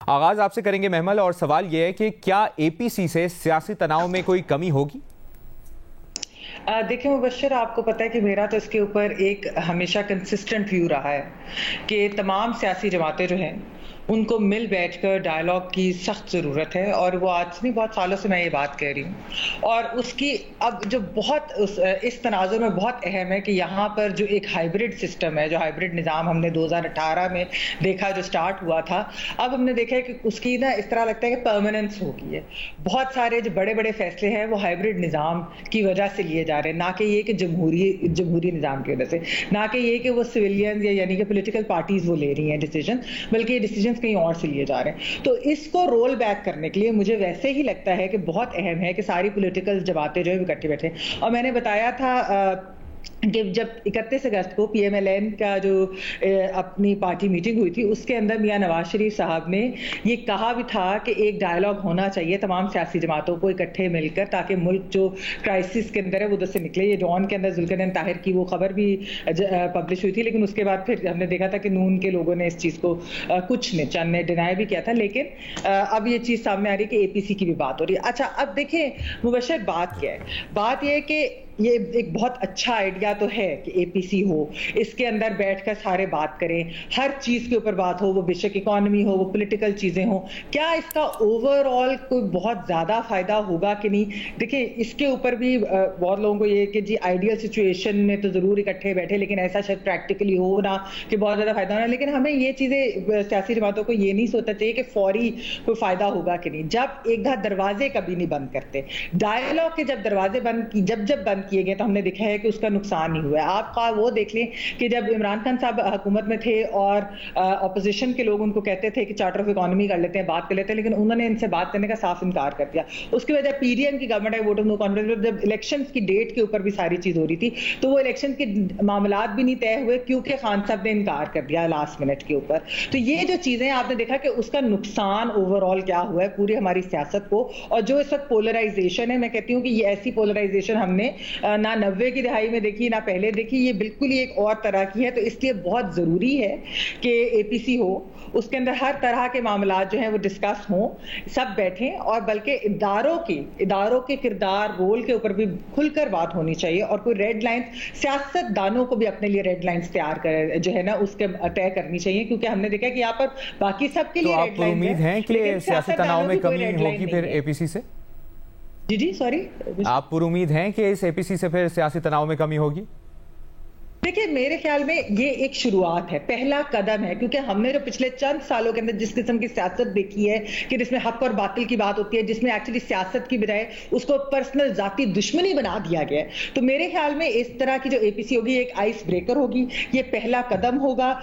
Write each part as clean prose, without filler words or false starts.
آغاز آپ سے کریں گے محمل، اور سوال یہ ہے کہ کیا اے پی سی سے سیاسی تناؤ میں کوئی کمی ہوگی؟ دیکھیں مبشر، آپ کو پتہ ہے کہ میرا تو اس کے اوپر ایک ہمیشہ کنسسٹنٹ ویو رہا ہے کہ تمام سیاسی جماعتیں جو ہیں ان کو مل بیٹھ کر ڈائیلاگ کی سخت ضرورت ہے، اور وہ آج نہیں بہت سالوں سے میں یہ بات کہہ رہی ہوں، اور اس کی اب جو بہت اس تناظر میں بہت اہم ہے کہ یہاں پر جو ایک ہائیبرڈ سسٹم ہے، جو ہائیبرڈ نظام ہم نے 2018 میں دیکھا جو سٹارٹ ہوا تھا، اب ہم نے دیکھا ہے کہ اس کی نا اس طرح لگتا ہے کہ پرماننس ہو گئی ہے۔ بہت سارے جو بڑے بڑے فیصلے ہیں وہ ہائیبرڈ نظام کی وجہ سے لیے جا رہے ہیں، نہ کہ یہ کہ جمہوری نظام کی وجہ سے، نہ کہ یہ کہ وہ سویلین یعنی کہ پولیٹیکل پارٹیز وہ لے رہی ہیں ڈیسیجن، بلکہ یہ ڈیسیجن کہیں اور سے لیے جا رہے ہیں۔ تو اس کو رول بیک کرنے کے لیے مجھے ویسے ہی لگتا ہے کہ بہت اہم ہے کہ ساری پولیٹیکل جماعتیں جو ہے اکٹھے بیٹھے، اور میں نے بتایا تھا کہ جب 31 اگست کو پی ایم ایل این کا جو اپنی پارٹی میٹنگ ہوئی تھی، اس کے اندر میاں نواز شریف صاحب نے یہ کہا بھی تھا کہ ایک ڈائیلاگ ہونا چاہیے تمام سیاسی جماعتوں کو اکٹھے مل کر، تاکہ ملک جو کرائسس کے اندر ہے وہ ادھر سے نکلے۔ یہ ڈان کے اندر ذوالقرنین طاہر کی وہ خبر بھی پبلش ہوئی تھی، لیکن اس کے بعد پھر ہم نے دیکھا تھا کہ نون کے لوگوں نے اس چیز کو کچھ نے چند نے ڈینائی بھی کیا تھا، لیکن اب یہ چیز سامنے آ رہی ہے کہ اے پی سی کی بھی بات ہو رہی ہے۔ اچھا، اب دیکھیں مبشر، بات کیا ہے؟ بات یہ ہے کہ یہ ایک بہت اچھا آئیڈیا تو ہے کہ اے پی سی ہو، اس کے اندر بیٹھ کر سارے بات کریں، ہر چیز کے اوپر بات ہو، وہ بے شک اکانومی ہو، وہ پولیٹیکل چیزیں ہوں۔ کیا اس کا اوور آل کوئی بہت زیادہ فائدہ ہوگا کہ نہیں؟ دیکھیں، اس کے اوپر بھی بہت لوگوں کو یہ کہ جی آئیڈیل سچویشن میں تو ضرور اکٹھے بیٹھے، لیکن ایسا شاید پریکٹیکلی ہو نہ کہ بہت زیادہ فائدہ ہونا، لیکن ہمیں یہ چیزیں سیاسی جماعتوں کو یہ نہیں سوچنا چاہیے کہ فوری کوئی فائدہ ہوگا کہ نہیں۔ جب ایک دروازے کبھی نہیں بند کرتے، ڈائیلاگ کے جب دروازے جب بند کیے گئے تو ہم نے دیکھا ہے کہ اس کا نقصان نہیں ہوا ہے۔ آپ کا وہ دیکھ لیں کہ جب عمران خان صاحب حکومت میں تھے اور اپوزیشن کے لوگ ان کو کہتے تھے کہ چارٹر آف اکانومی کر لیتے ہیں، بات کر لیتے ہیں، لیکن انہوں نے ان سے بات کرنے کا صاف انکار کر دیا۔ اس کی وجہ پی ڈی ایم کی گورنمنٹ ہے، ووٹ آف نو کانفیڈنس، جب الیکشنز کی ڈیٹ کے اوپر بھی ساری چیز ہو رہی تھی تو وہ الیکشن کے معاملات بھی نہیں طے ہوئے کیونکہ خان صاحب نے انکار کر دیا لاسٹ منٹ کے اوپر۔ تو یہ جو چیزیں آپ نے دیکھا کہ اس کا نقصان اوور آل کیا ہوا ہے پوری ہماری سیاست کو، اور جو اس وقت پولرائزیشن ہے، میں کہتی ہوں کہ یہ ایسی پولرائزیشن ہم نے نہ 90 کی دہائی میں دیکھی نہ پہلے دیکھی، یہ بالکل ہی ایک اور طرح کی ہے۔ تو اس لیے بہت ضروری ہے کہ اے پی سی ہو، اس کے اندر ہر طرح کے معاملات جو ہیں وہ ڈسکس ہوں، سب بیٹھیں، اور بلکہ اداروں کے کردار رول کے اوپر بھی کھل کر بات ہونی چاہیے، اور کوئی ریڈ لائنز سیاست دانوں کو بھی اپنے لیے ریڈ لائنز تیار کر جو ہے نا اس کے طے کرنی چاہیے، کیونکہ ہم نے دیکھا کہ یہاں پر باقی سب کے لیے ریڈ لائنز ہیں۔ امید ہیں کہ سیاسی تناؤ میں کمی ہوگی پھر اے پی سی سے؟ جی سوری، آپ پر امید ہیں کہ اس اے پی سی سے پھر سیاسی تناؤ میں کمی ہوگی؟ دیکھیں، میرے خیال میں یہ ایک شروعات ہے، پہلا قدم ہے، کیونکہ ہم نے جو پچھلے چند سالوں کے اندر جس قسم کی سیاست دیکھی ہے کہ جس میں حق اور باطل کی بات ہوتی ہے، جس میں ایکچولی سیاست کی بجائے اس کو پرسنل ذاتی دشمنی بنا دیا گیا ہے، تو میرے خیال میں اس طرح کی جو اے پی سی ہوگی ایک آئس بریکر ہوگی، یہ پہلا قدم ہوگا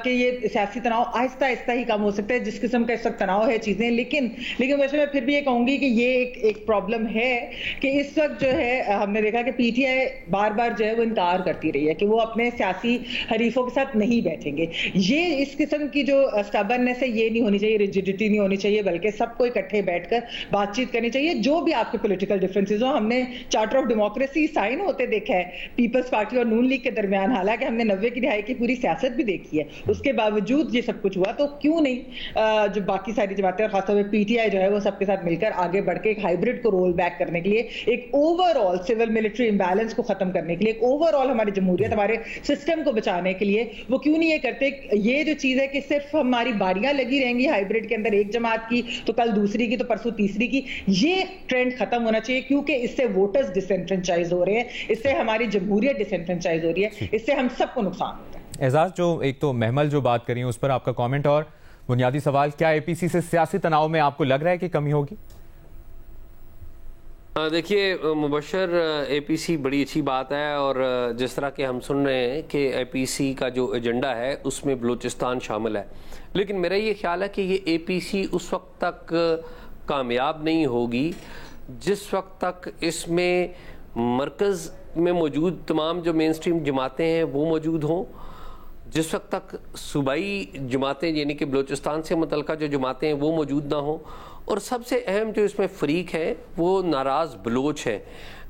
کہ یہ سیاسی تناؤ آہستہ آہستہ ہی کم ہو سکتا ہے، جس قسم کا اس وقت تناؤ ہے چیزیں۔ لیکن ویسے میں پھر بھی یہ کہوں گی کہ یہ ایک پرابلم ہے کہ اس وقت جو ہے ہم نے دیکھا کہ پی ٹی آئی بار بار جو ہے وہ انکار کرتی رہی ہے کہ وہ اپنے سیاسی حریفوں کے ساتھ نہیں بیٹھیں گے۔ یہ اس قسم کی جو اسٹبرنس ہے یہ نہیں ہونی چاہیے، ریجیڈیٹی نہیں ہونی چاہیے، بلکہ سب کو اکٹھے بیٹھ کر بات چیت کرنی چاہیے، جو بھی آپ کے پولیٹیکل ڈفرینسز ہوں۔ ہم نے چارٹر آف ڈیموکریسی سائن ہوتے دیکھا ہے پیپلز پارٹی اور نون لیگ کے درمیان، حالانکہ ہم نے 90 کی دہائی کی پوری سیاست بھی دیکھی ہے، اس کے باوجود یہ سب کچھ ہوا، تو کیوں نہیں جو باقی ساری جماعتیں اور خاص طور پہ پی ٹی آئی جو ہے وہ سب کے ساتھ مل کر آگے بڑھ کے ایک ہائیبرڈ کو رول بیک کرنے کے لیے، ایک over all civil military imbalance کو ختم کرنے کے لیے، ایک اوور آل ہماری جمہوریت ہمارے سسٹم کو بچانے کے لیے وہ کیوں نہیں یہ کرتے؟ یہ جو چیز ہے کہ صرف ہماری باریاں لگی رہیں گی ہائیبرڈ کے اندر، ایک جماعت کی تو کل دوسری کی تو پرسوں تیسری کی، یہ ٹرینڈ ختم ہونا چاہیے، کیونکہ اس سے ووٹرز ڈس انفرینچائز ہو رہے ہیں، اس سے ہماری جمہوریت ڈس انفرینچائز ہو رہی ہے، اس سے ہم سب کو نقصان ہوتا ہے۔ اعزاز، جو ایک تو محمل جو بات کری اس پر آپ کا کامنٹ، اور بنیادی سوال، کیا اے پی سی سے سیاسی تناؤ میں آپ کو لگ رہا ہے کہ کمی ہوگی؟ دیکھیے مبشر، اے پی سی بڑی اچھی بات ہے، اور جس طرح کہ ہم سن رہے ہیں کہ اے پی سی کا جو ایجنڈا ہے اس میں بلوچستان شامل ہے، لیکن میرا یہ خیال ہے کہ یہ اے پی سی اس وقت تک کامیاب نہیں ہوگی جس وقت تک اس میں مرکز میں موجود تمام جو مین سٹریم جماعتیں ہیں وہ موجود ہوں، جس وقت تک صوبائی جماعتیں یعنی کہ بلوچستان سے متعلقہ جو جماعتیں ہیں وہ موجود نہ ہوں، اور سب سے اہم جو اس میں فریق ہے وہ ناراض بلوچ ہیں،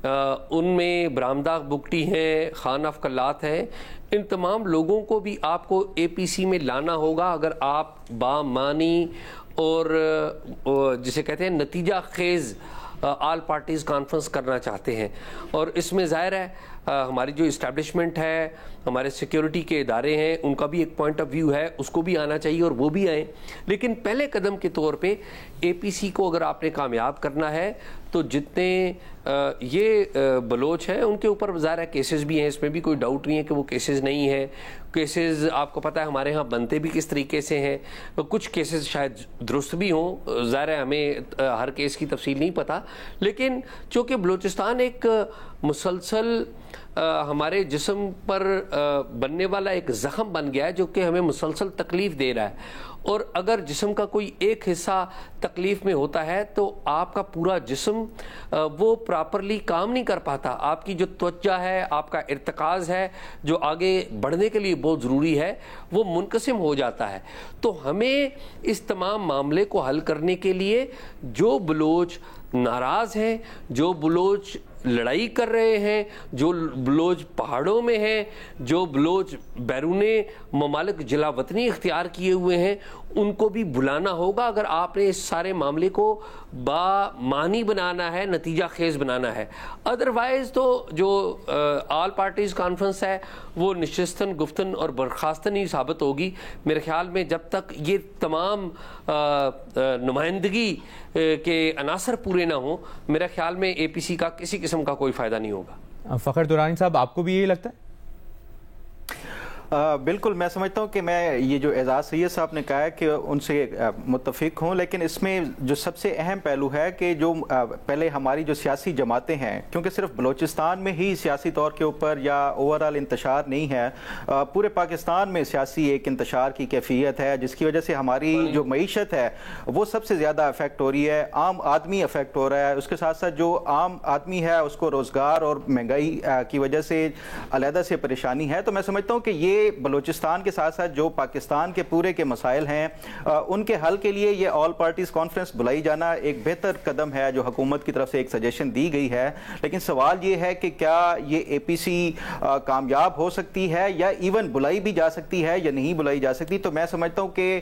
ان میں برامداغ بگٹی ہیں، خان آف کلات ہیں، ان تمام لوگوں کو بھی آپ کو اے پی سی میں لانا ہوگا اگر آپ بامانی اور جسے کہتے ہیں نتیجہ خیز آل پارٹیز کانفرنس کرنا چاہتے ہیں، اور اس میں ظاہر ہے ہماری جو اسٹیبلشمنٹ ہے، ہمارے سیکیورٹی کے ادارے ہیں، ان کا بھی ایک پوائنٹ آف ویو ہے، اس کو بھی آنا چاہیے اور وہ بھی آئیں. لیکن پہلے قدم کے طور پہ اے پی سی کو اگر آپ نے کامیاب کرنا ہے تو جتنے یہ بلوچ ہیں ان کے اوپر ظاہر ہے کیسز بھی ہیں، اس میں بھی کوئی ڈاؤٹ نہیں ہے کہ وہ کیسز نہیں ہیں. کیسز آپ کو پتہ ہے ہمارے ہاں بنتے بھی کس طریقے سے ہیں، کچھ کیسز شاید درست بھی ہوں، ظاہر ہے ہمیں ہر کیس کی تفصیل نہیں پتہ. لیکن چونکہ بلوچستان ایک مسلسل ہمارے جسم پر بننے والا ایک زخم بن گیا ہے جو کہ ہمیں مسلسل تکلیف دے رہا ہے، اور اگر جسم کا کوئی ایک حصہ تکلیف میں ہوتا ہے تو آپ کا پورا جسم وہ پراپرلی کام نہیں کر پاتا. آپ کی جو توجہ ہے، آپ کا ارتکاز ہے جو آگے بڑھنے کے لیے بہت ضروری ہے، وہ منقسم ہو جاتا ہے. تو ہمیں اس تمام معاملے کو حل کرنے کے لیے جو بلوچ ناراض ہیں، جو بلوچ لڑائی کر رہے ہیں، جو بلوچ پہاڑوں میں ہیں، جو بلوچ بیرون ممالک جلا وطنی اختیار کیے ہوئے ہیں، ان کو بھی بلانا ہوگا اگر آپ نے اس سارے معاملے کو بامعنی بنانا ہے، نتیجہ خیز بنانا ہے. ادروائز تو جو آل پارٹیز کانفرنس ہے وہ نشستن گفتن اور برخاستن ہی ثابت ہوگی. میرے خیال میں جب تک یہ تمام نمائندگی کے عناصر پورے نہ ہوں، میرے خیال میں اے پی سی کا کسی قسم کا کوئی فائدہ نہیں ہوگا. فخر درانی صاحب، آپ کو بھی یہی لگتا ہے؟ بالکل، میں سمجھتا ہوں کہ میں یہ جو اعزاز سید صاحب نے کہا ہے کہ ان سے متفق ہوں، لیکن اس میں جو سب سے اہم پہلو ہے کہ جو پہلے ہماری جو سیاسی جماعتیں ہیں، کیونکہ صرف بلوچستان میں ہی سیاسی طور کے اوپر یا اوورال انتشار نہیں ہے، پورے پاکستان میں سیاسی ایک انتشار کی کیفیت ہے جس کی وجہ سے ہماری جو معیشت ہے وہ سب سے زیادہ افیکٹ ہو رہی ہے، عام آدمی افیکٹ ہو رہا ہے. اس کے ساتھ ساتھ جو عام آدمی ہے اس کو روزگار اور مہنگائی کی وجہ سے علیحدہ سے پریشانی ہے. تو میں سمجھتا ہوں کہ یہ بلوچستان کے ساتھ ساتھ جو پاکستان کے پورے کے مسائل ہیں ان کے حل کے لیے یہ آل پارٹیز کانفرنس بلائی جانا ایک بہتر قدم ہے جو حکومت کی طرف سے ایک سجیشن دی گئی ہے. لیکن سوال یہ ہے کہ کیا یہ اے پی سی کامیاب ہو سکتی ہے یا ایون بلائی بھی جا سکتی ہے یا نہیں بلائی جا سکتی. تو میں سمجھتا ہوں کہ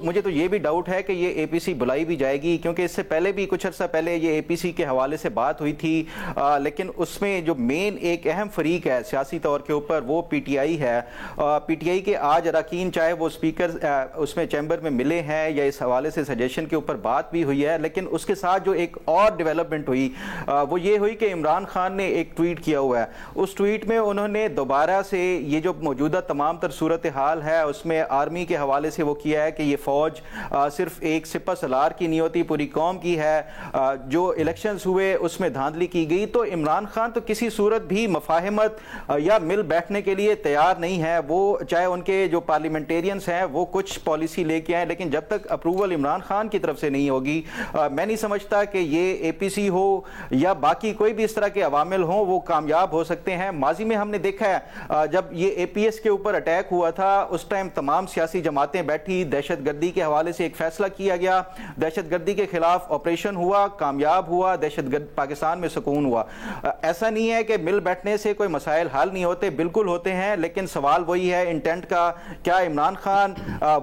مجھے تو یہ بھی ڈاؤٹ ہے کہ یہ اے پی سی بلائی بھی جائے گی، کیونکہ اس سے پہلے بھی کچھ عرصہ پہلے یہ اے پی سی کے حوالے سے بات ہوئی تھی، لیکن اس میں جو مین ایک اہم فریق ہے سیاسی طور کے اوپر وہ پی ٹی آئی ہے. پی ٹی آئی کے آج اراکین چاہے وہ اسپیکر اس میں چیمبر میں ملے ہیں یا اس حوالے سے سجیشن کے اوپر بات بھی ہوئی ہے، لیکن اس کے ساتھ جو ایک اور ڈیولپمنٹ ہوئی وہ یہ ہوئی کہ عمران خان نے ایک ٹویٹ کیا ہوا ہے. اس ٹویٹ میں انہوں نے دوبارہ سے یہ جو موجودہ تمام تر صورتحال ہے اس میں آرمی کے حوالے سے وہ کیا ہے کہ یہ فوج صرف ایک سپہ سالار کی نہیں ہوتی، پوری قوم کی ہے. جو الیکشنز ہوئے اس میں دھاندلی کی گئی. تو عمران خان تو کسی صورت بھی مفاہمت یا مل بیٹھنے کے لیے تیار نہیں ہے. وہ چاہے ان کے جو پارلیمنٹیرینز ہیں وہ کچھ پالیسی لے کے آئیں، لیکن جب تک اپروول عمران خان کی طرف سے نہیں ہوگی میں نہیں سمجھتا کہ یہ اے پی سی ہو یا باقی کوئی بھی اس طرح کے عوامل ہوں وہ کامیاب ہو سکتے ہیں. ماضی میں ہم نے دیکھا ہے جب یہ اے پی ایس کے اوپر اٹیک ہوا تھا اس ٹائم تمام سیاسی جماعتیں بیٹھی، دہشت گردی کے حوالے سے ایک فیصلہ کیا گیا، دہشت گردی کے خلاف آپریشن ہوا، کامیاب ہوا، دہشت گرد پاکستان میں سکون ہوا. ایسا نہیں ہے کہ مل بیٹھنے سے کوئی مسائل حل نہیں ہوتے، بالکل ہوتے ہیں، لیکن سوال وہی ہے انٹینٹ کا. کیا عمران خان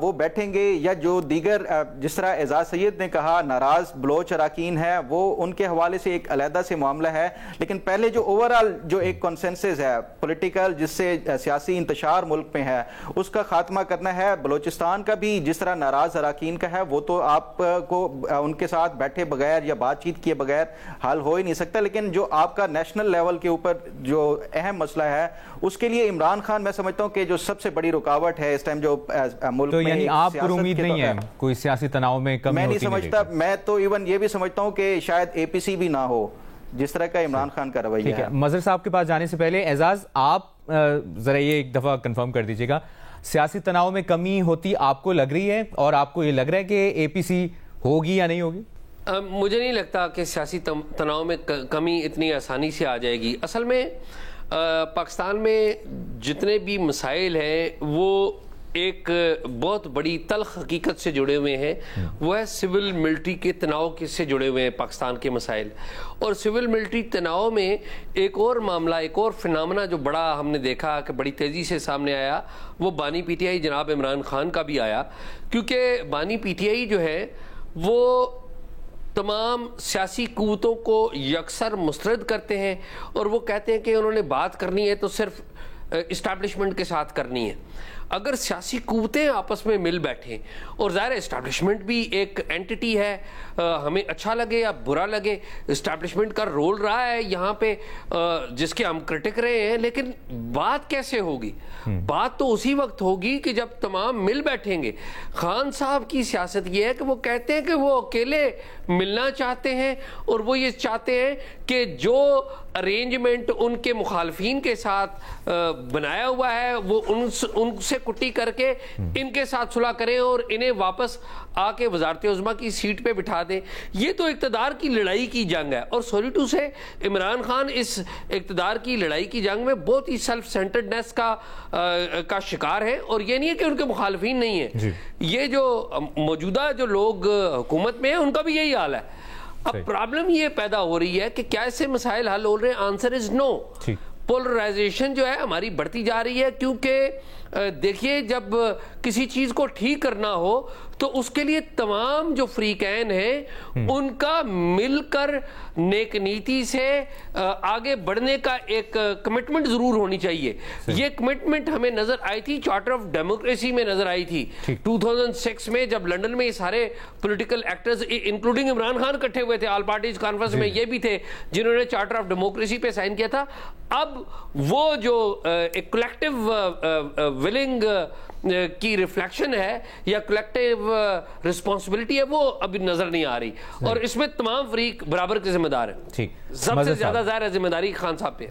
وہ بیٹھیں گے یا جو دیگر جس طرح اعزاز سید نے کہا ناراض بلوچ اراکین ہے وہ ان کے حوالے سے ایک علیحدہ سے معاملہ ہے. لیکن پہلے جو اوورال جو ایک کنسنسس ہے پولیٹیکل جس سے سیاسی انتشار ملک میں ہے اس کا خاتمہ کرنا ہے. بلوچستان کا بھی جس طرح ناراض اراکین کا ہے وہ تو آپ کو ان کے ساتھ بیٹھے بغیر یا بات چیت کیے بغیر حل ہو ہی نہیں سکتا. لیکن جو آپ کا نیشنل لیول کے اوپر جو اہم مسئلہ ہے اس کے لیے عمران خان میں سمجھتا ہوں کہ جو سب سے بڑی رکاوٹ ہے اس ٹائم جو ملک میں. تو یعنی آپ کو امید نہیں ہے کوئی سیاسی تناؤ میں کمی؟ میں نہیں سمجھتا. میں تو ایون یہ بھی سمجھتا ہوں کہ شاید اے پی سی بھی نہ ہو جس طرح کا عمران خان کا رویہ ہے. مظہر صاحب کے پاس جانے سے پہلے اعزاز آپ ذرا یہ ایک دفعہ کنفرم کر دیجیے گا، سیاسی تناؤ میں کمی ہوتی آپ کو لگ رہی ہے اور آپ کو یہ لگ رہا ہے کہ اے پی سی ہوگی یا نہیں ہوگی؟ مجھے نہیں لگتا کہ سیاسی تناؤ میں کمی اتنی آسانی سے آ جائے گی. اصل میں پاکستان میں جتنے بھی مسائل ہیں وہ ایک بہت بڑی تلخ حقیقت سے جڑے ہوئے ہیں، وہ ہے سول ملٹری کے تناؤ سے جڑے ہوئے ہیں پاکستان کے مسائل. اور سول ملٹری تناؤ میں ایک اور معاملہ، ایک اور فنامنا جو بڑا ہم نے دیکھا کہ بڑی تیزی سے سامنے آیا، وہ بانی پی ٹی آئی جناب عمران خان کا بھی آیا. کیونکہ بانی پی ٹی آئی جو ہے وہ تمام سیاسی قوتوں کو یکسر مسترد کرتے ہیں، اور وہ کہتے ہیں کہ انہوں نے بات کرنی ہے تو صرف اسٹیبلشمنٹ کے ساتھ کرنی ہے. اگر سیاسی قوتیں آپس میں مل بیٹھیں، اور ظاہر اسٹیبلشمنٹ بھی ایک اینٹی ہے، ہمیں اچھا لگے یا برا لگے، اسٹیبلشمنٹ کا رول رہا ہے یہاں پہ جس کے ہم کرٹک رہے ہیں، لیکن بات کیسے ہوگی؟ بات تو اسی وقت ہوگی کہ جب تمام مل بیٹھیں گے. خان صاحب کی سیاست یہ ہے کہ وہ کہتے ہیں کہ وہ اکیلے ملنا چاہتے ہیں، اور وہ یہ چاہتے ہیں کہ جو ارینجمنٹ ان کے مخالفین کے ساتھ بنایا ہوا ہے وہ ان سے کٹی کر کے ان کے ساتھ صلح کریں اور انہیں واپس آ کے وزارت عظمیٰ کی سیٹ پہ بٹھا دیں. یہ تو اقتدار کی لڑائی کی جنگ ہے، اور سوری ٹو سے عمران خان اس اقتدار کی لڑائی کی جنگ میں بہت ہی سیلف سینٹرڈنیس کا شکار ہے. اور یہ نہیں ہے کہ ان کے مخالفین نہیں ہیں، یہ جو موجودہ جو لوگ حکومت میں ہیں ان کا بھی یہی حال ہے. اب پرابلم یہ پیدا ہو رہی ہے کہ کیا اس سے مسائل حل ہو رہے ہیں؟ Answer is know. پولرائزیشن جو ہے ہماری بڑھتی جا رہی ہے، کیونکہ دیکھیے جب کسی چیز کو ٹھیک کرنا ہو تو اس کے لیے تمام جو فریقین ہیں ان کا مل کر نیک نیتی سے آگے بڑھنے کا ایک کمٹمنٹ ضرور ہونی چاہیے. یہ کمٹمنٹ ہمیں نظر آئی تھی چارٹر آف ڈیموکریسی میں نظر آئی تھی 2006 میں، جب لنڈن میں یہ سارے political actors including Imran Khan اکٹھے ہوئے تھے آل پارٹیز کانفرنس میں، یہ بھی تھے جنہوں نے چارٹر آف ڈیموکریسی پہ سائن کیا تھا. اب وہ جو ایک کلیکٹیو ولنگ کی ریفلیکشن ہے یا کلیکٹیو رسپانسبلٹی ہے، وہ ابھی نظر نہیں آ رہی، اور اس میں تمام فریق برابر کے ذمہ دار ہیں. سب سے زیادہ ظاہر ذمہ داری خان صاحب پہ.